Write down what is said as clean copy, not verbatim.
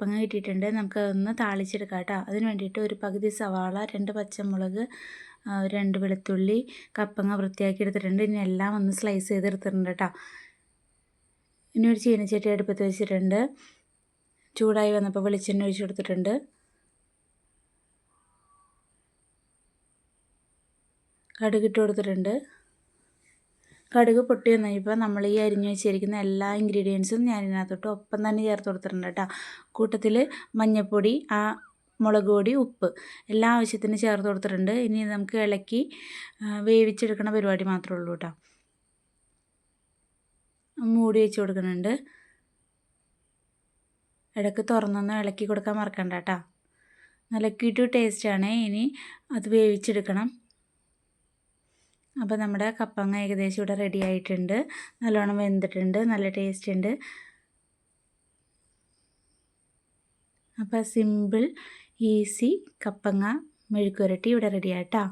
കപ്പങ്ങ കിട്ടിയിട്ടുണ്ട്. നമുക്കതൊന്ന് താളിച്ചെടുക്കാം കേട്ടോ. അതിന് വേണ്ടിയിട്ട് ഒരു പകുതി സവാള, 2 പച്ചമുളക്, 2 വെളുത്തുള്ളി, കപ്പങ്ങ വൃത്തിയാക്കി എടുത്തിട്ടുണ്ട്. ഇനി എല്ലാം ഒന്ന് സ്ലൈസ് ചെയ്തെടുത്തിട്ടുണ്ട് കേട്ടോ. ഇനി ഒരു ചീനച്ചട്ടി അടുപ്പത്ത് വെച്ചിട്ടുണ്ട്. ചൂടായി വന്നപ്പോൾ വെളിച്ചെണ്ണ ഒഴിച്ച് കൊടുത്തിട്ടുണ്ട്. കടുക് ഇട്ട് കൊടുത്തിട്ടുണ്ട്. കടുക് പൊട്ടി വന്നപ്പോൾ നമ്മൾ ഈ അരിഞ്ഞ് വെച്ചിരിക്കുന്ന എല്ലാ ഇൻഗ്രീഡിയൻസും ഞാൻ ഇതിനകത്തോട്ട് ഒപ്പം തന്നെ ചേർത്ത് കൊടുത്തിട്ടുണ്ട് കേട്ടോ. കൂട്ടത്തിൽ മഞ്ഞൾപ്പൊടി, മുളക് പൊടി, ഉപ്പ് എല്ലാ ആവശ്യത്തിന് ചേർത്ത് കൊടുത്തിട്ടുണ്ട്. ഇനി നമുക്ക് ഇളക്കി വേവിച്ചെടുക്കുന്ന പരിപാടി മാത്രമേ ഉള്ളൂ കേട്ടോ. മൂടി വെച്ച് കൊടുക്കുന്നുണ്ട്. ഇടയ്ക്ക് തുറന്നൊന്ന് ഇളക്കി കൊടുക്കാൻ മറക്കണ്ട കേട്ടോ. നല്ല കിടു ടേസ്റ്റാണ്. ഇനി അത് വേവിച്ചെടുക്കണം. അപ്പോൾ നമ്മുടെ കപ്പങ്ങ ഏകദേശം ഇവിടെ റെഡി ആയിട്ടുണ്ട്. നല്ലോണം വെന്തിട്ടുണ്ട്, നല്ല ടേസ്റ്റ് ഉണ്ട്. അപ്പോൾ സിമ്പിൾ ഈസി കപ്പങ്ങ മെഴുക്കുവരട്ടി ഇവിടെ റെഡി ആയിട്ടോ.